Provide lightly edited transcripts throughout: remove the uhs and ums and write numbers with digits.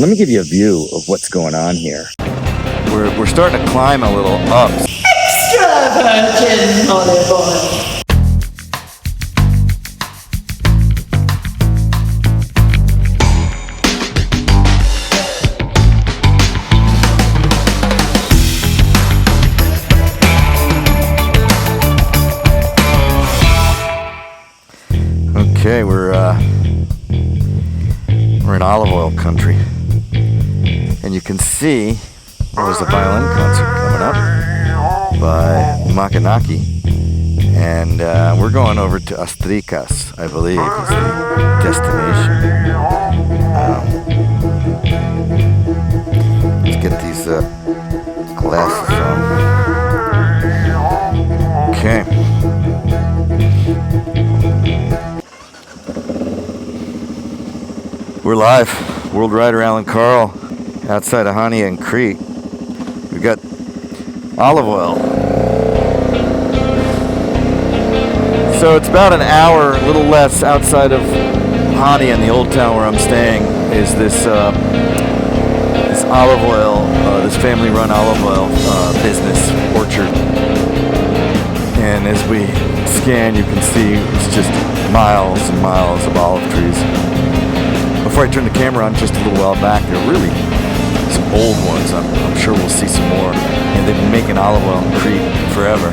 Let me give you a view of what's going on here. We're starting to climb a little up. Extra virgin olive oil. Okay, we're in olive oil country, and you can see there's a violin concert coming up by Makanaki, and we're going over to Astrikas, I believe, is the destination. Let's get these glasses on. Okay. We're live, WorldRider ALLAN KARL, outside of Hania and Crete. We've got olive oil. So it's about an hour, a little less, outside of Hania in the old town where I'm staying, is this olive oil, this family-run olive oil business, orchard. And as we scan, you can see it's just miles and miles of olive trees. Before I turn the camera on, just a little while back, there were really some old ones. I'm sure we'll see some more. And they've been making olive oil in Crete forever.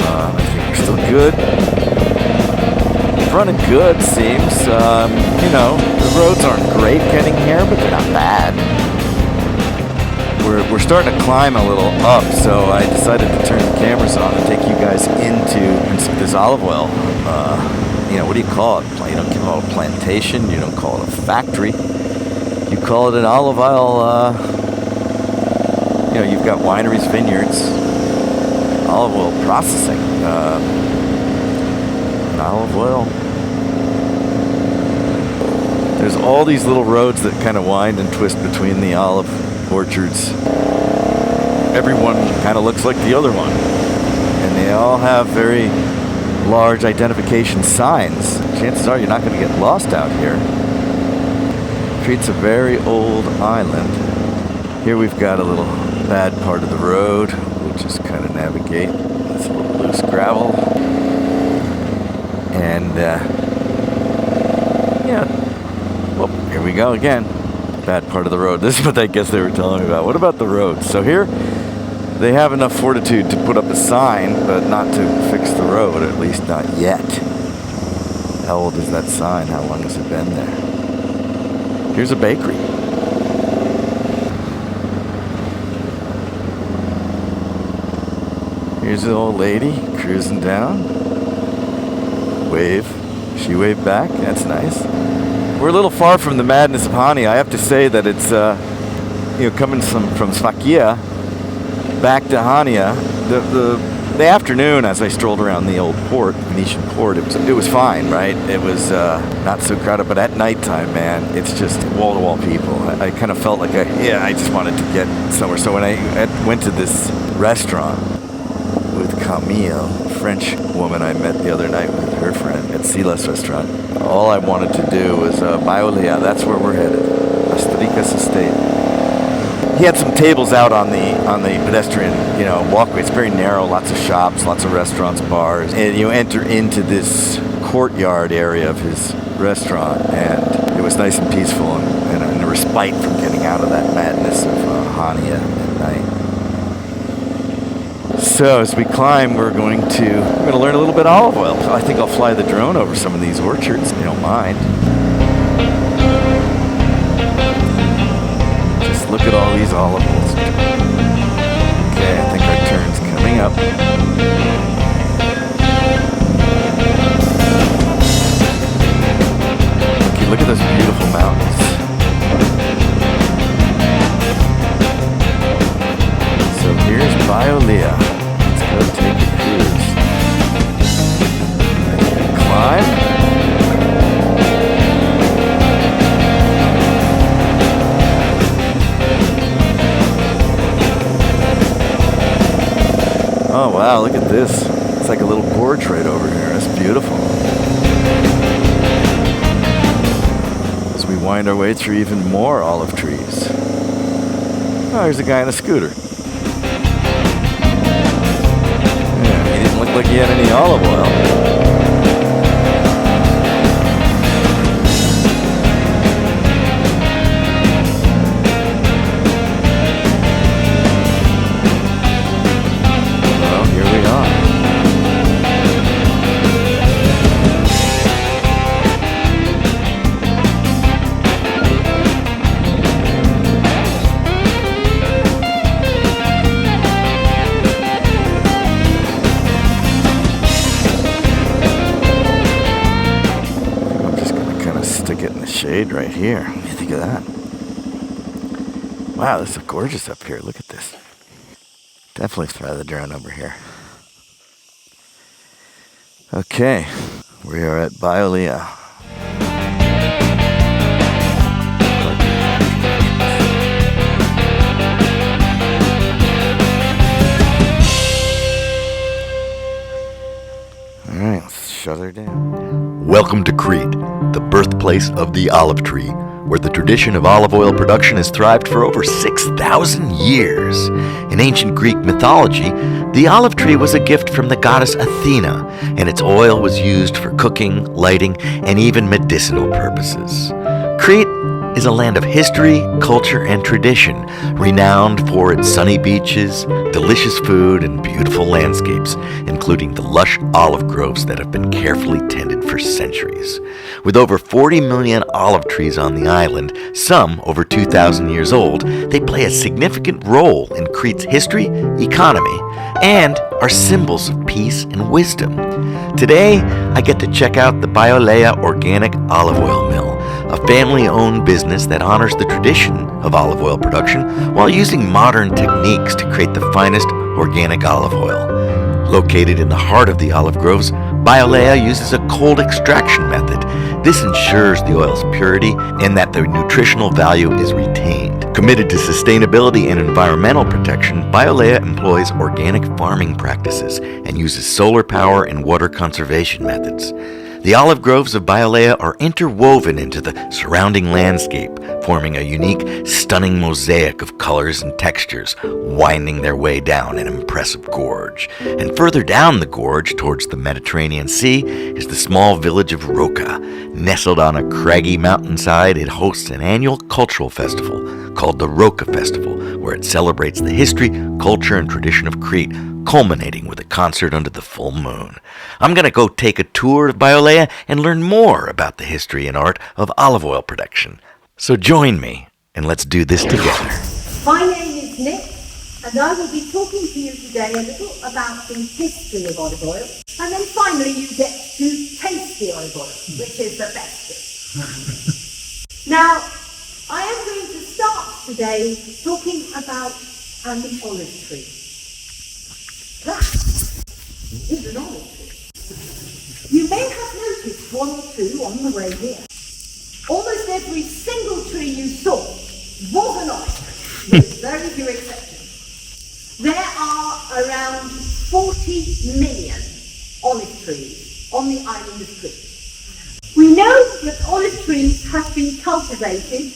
I think we're still good. Running good, seems. You know, the roads aren't great getting here, but they're not bad. We're starting to climb a little up, so I decided to turn the cameras on and take you guys into this olive oil. You know, what do you call it? You don't call it a plantation. You don't call it a factory. You call it an olive oil. You know, you've got wineries, vineyards, olive oil processing, and olive oil. There's all these little roads that kind of wind and twist between the olive orchards. Every one kind of looks like the other one, and they all have very large identification signs. Chances are you're not going to get lost out here. Crete's a very old island. Here we've got a little bad part of the road. We'll just kind of navigate. It's a little loose gravel. And, yeah. Well, here we go again. Bad part of the road. This is what I guess they were telling me about. What about the road? So here, they have enough fortitude to put up a sign, but not to fix the road, at least not yet. How old is that sign? How long has it been there? Here's a bakery. Here's an old lady cruising down. Wave. She waved back. That's nice. We're a little far from the madness of Hania. I have to say that it's, you know, coming from Sfakia back to Hania, the afternoon as I strolled around the old port, Venetian port, it was fine, right? It was not so crowded, but at nighttime, man, it's just wall-to-wall people. I kind of felt like I just wanted to get somewhere. So when I went to this restaurant with Camille, a French woman I met the other night with her friend at Silas restaurant, all I wanted to do was Baiolia. That's where we're headed. Astrikas Estate. He had some tables out on the pedestrian, you know, walkway. It's very narrow, lots of shops, lots of restaurants, bars, and you enter into this courtyard area of his restaurant, and it was nice and peaceful and a respite from getting out of that madness of Hania at night. So as we climb, we're going to learn a little bit of olive oil. I think I'll fly the drone over some of these orchards, if you don't mind. Look at all these olive oils. Okay, I think our turn's coming up. Okay, look at those beautiful mountains. So here's Baiolia. Let's go take a cruise. Climb. Oh wow, look at this. It's like a little gorge right over here. It's beautiful. As we wind our way through even more olive trees. Oh, here's a guy on a scooter. Yeah, he didn't look like he had any olive oil. Well, here we are. Shade right here. What do you think of that? Wow, this is gorgeous up here. Look at this. Definitely fly the drone over here. Okay, we are at Biolea. All right, let's shut her down. Welcome to Crete, the birthplace of the olive tree, where the tradition of olive oil production has thrived for over 6,000 years. In ancient Greek mythology, the olive tree was a gift from the goddess Athena, and its oil was used for cooking, lighting, and even medicinal purposes. Crete is a land of history, culture, and tradition, renowned for its sunny beaches, delicious food, and beautiful landscapes, including the lush olive groves that have been carefully tended for centuries. With over 40 million olive trees on the island, some over 2,000 years old, they play a significant role in Crete's history, economy, and are symbols of peace and wisdom. Today, I get to check out the Biolea Organic Olive Oil Mill, a family-owned business that honors the tradition of olive oil production while using modern techniques to create the finest organic olive oil. Located in the heart of the olive groves, Biolea uses a cold extraction method. This ensures the oil's purity and that the nutritional value is retained. Committed to sustainability and environmental protection, Biolea employs organic farming practices and uses solar power and water conservation methods. The olive groves of Biolea are interwoven into the surrounding landscape, forming a unique, stunning mosaic of colors and textures, winding their way down an impressive gorge. And further down the gorge, towards the Mediterranean Sea, is the small village of Roca. Nestled on a craggy mountainside, it hosts an annual cultural festival called the Roca Festival, where it celebrates the history, culture, and tradition of Crete, culminating with a concert under the full moon. I'm going to go take a tour of Biolea and learn more about the history and art of olive oil production. So join me, and let's do this together. My name is Nick, and I will be talking to you today a little about the history of olive oil, and then finally you get to taste the olive oil, which is the best bit. Now, I am going to start today talking about an olive tree. That is an olive tree. You may have noticed one or two on the way here. Almost every single tree you saw was an olive tree, with very few exceptions. There are around 40 million olive trees on the island of Crete. We know that olive trees have been cultivated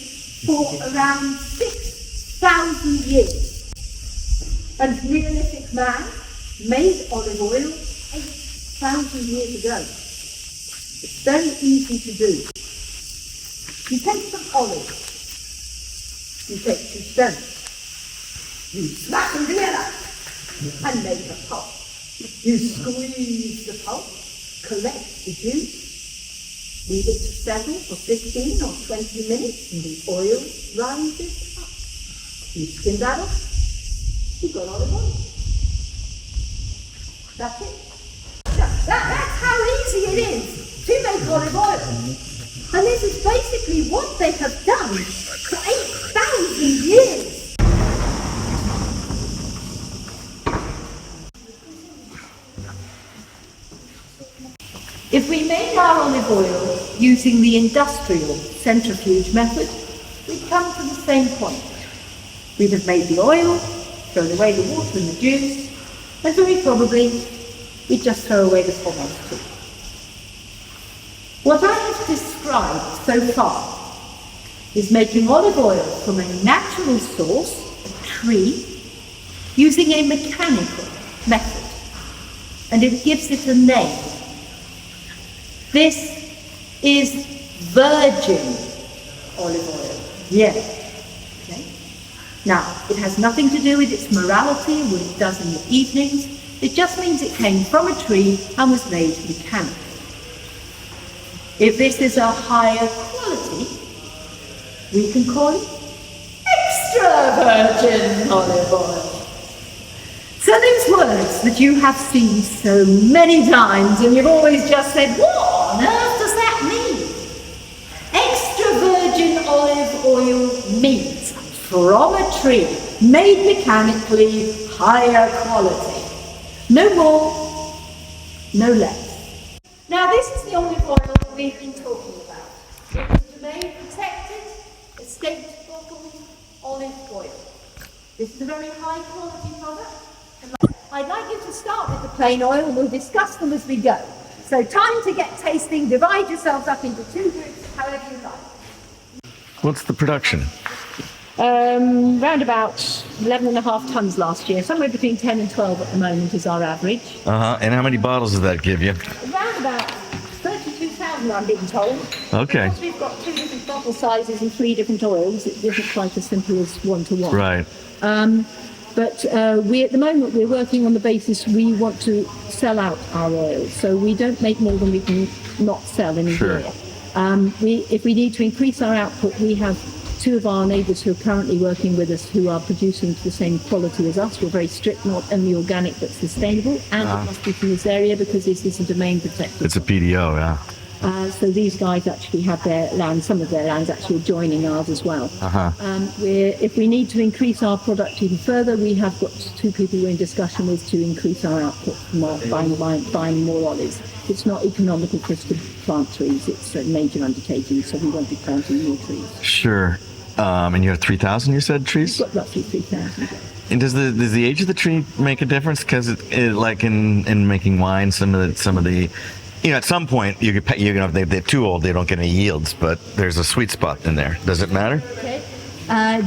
for around 6,000 years. And Neolithic man made olive oil 8,000 years ago. It's very easy to do. You take some olives, you take 2 stones, you smash them together and make a pulp. You squeeze the pulp, collect the juice, leave it to settle for 15 or 20 minutes and the oil rises up. You skim that off, you've got olive oil. That's it. That's how easy it is to make olive oil. And this is basically what they have done for 8,000 years. If we made our olive oil using the industrial centrifuge method, we'd come to the same point. We'd have made the oil, thrown away the water and the juice, and very probably we'd just throw away the hormones too. What I have described so far is making olive oil from a natural source, a tree, using a mechanical method. And it gives it a name. This is virgin olive oil. Yes. Okay. Now, it has nothing to do with its morality, what it does in the evenings. It just means it came from a tree and was made mechanically. If this is a higher quality, we can call it extra virgin olive oil. So those words that you have seen so many times and you've always just said, what on earth does that mean? Extra virgin olive oil means from a tree, made mechanically, higher quality. No more, no less. Now this is the olive oil we've been talking about. It is domain protected, estate bottled olive oil. This is a very high quality product. I'd like you to start with the plain oil and we'll discuss them as we go. So time to get tasting, divide yourselves up into two groups, however you like. What's the production? Round about 11.5 tons last year, somewhere between 10 and 12 at the moment is our average. And how many bottles does that give you? Around about 32,000 I'm being told. Okay. Because we've got 2 different bottle sizes and 3 different oils, it isn't quite as simple as one-to-one. Right. But we, at the moment, we're working on the basis we want to sell out our oil. So we don't make more than we can not sell in a year. If we need to increase our output, we have 2 of our neighbours who are currently working with us who are producing to the same quality as us. We're very strict, not only organic but sustainable, and it must be from this area because this is a domain protected. It's a PDO, yeah. So these guys actually have their land, some of their lands actually adjoining ours as well. If we need to increase our product even further, we have got 2 people we're in discussion with to increase our output from buying more olives. It's not economical for us to plant trees, it's a major undertaking, so we won't be planting more trees. Sure. And you have 3,000, you said, trees? We've got roughly 3,000. And does the age of the tree make a difference? Because like in making wine, some of the at some point if they're too old, they don't get any yields, but there's a sweet spot in there. Does it matter? Okay.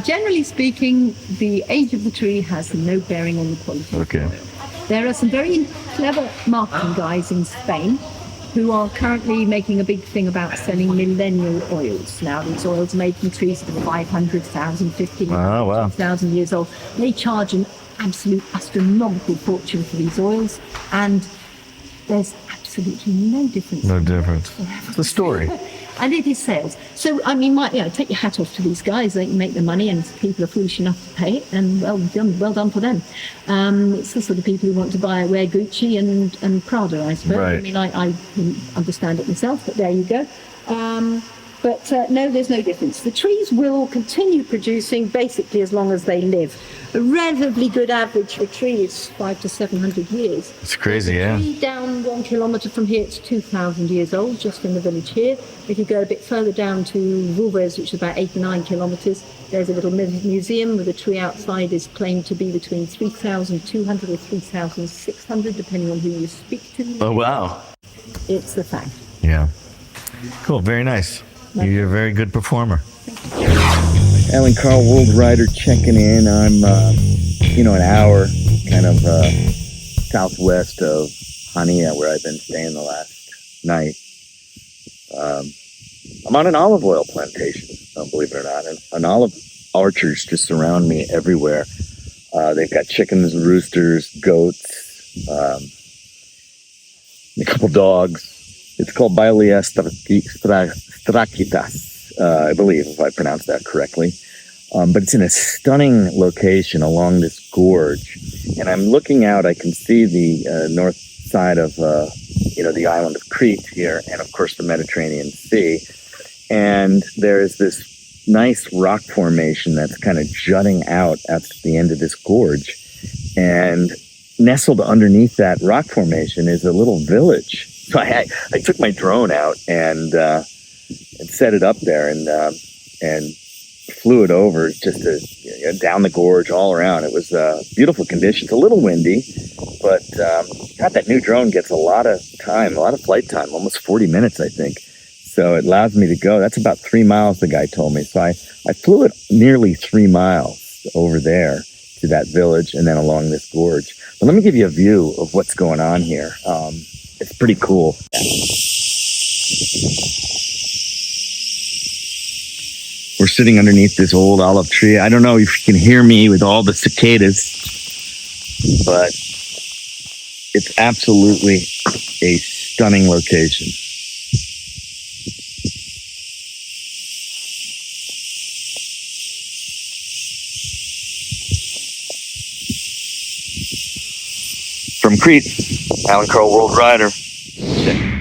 Generally speaking, the age of the tree has no bearing on the quality. Okay. There are some very clever marketing guys in Spain who are currently making a big thing about selling millennial oils. Now, these oils are made from trees that are 500,000, 15,000 years old. They charge an absolute astronomical fortune for these oils, and there's absolutely no difference. No difference. It's the story. And it is sales. So, I mean, take your hat off to these guys. They can make the money, and people are foolish enough to pay it, and well done for them. It's the sort of people who want to wear Gucci and Prada, I suppose. Right. I mean, I understand it myself, but there you go. No, there's no difference. The trees will continue producing basically as long as they live. A relatively good average for a tree is 500 to 700 years. It's crazy, yeah. Tree down 1 kilometre from here, it's 2,000 years old, just in the village here. If you go a bit further down to Vulves, which is about 8 or 9 kilometres, there's a little museum with a tree outside is claimed to be between 3,200 or 3,600, depending on who you speak to. Oh, wow. It's the fact. Yeah. Cool, very nice. You're a very good performer. Alan, KARL, WorldRider checking in. I'm, an hour kind of southwest of Hania, where I've been staying the last night. I'm on an olive oil plantation, believe it or not. And olive orchards just surround me everywhere. They've got chickens, roosters, goats, a couple dogs. It's called Bailia Strakitas, I believe, if I pronounced that correctly. But it's in a stunning location along this gorge. And I'm looking out, I can see the north side of, the island of Crete here, and of course the Mediterranean Sea. And there's this nice rock formation that's kind of jutting out at the end of this gorge. And nestled underneath that rock formation is a little village. So I took my drone out and set it up there and flew it over just down the gorge all around. It was beautiful conditions, a little windy, but that new drone gets a lot of time, a lot of flight time, almost 40 minutes, I think. So it allows me to go. That's about 3 miles, the guy told me. So I flew it nearly 3 miles over there to that village and then along this gorge. But let me give you a view of what's going on here. It's pretty cool. We're sitting underneath this old olive tree. I don't know if you can hear me with all the cicadas, but it's absolutely a stunning location. From Crete, Alan KARL, World Rider. Check.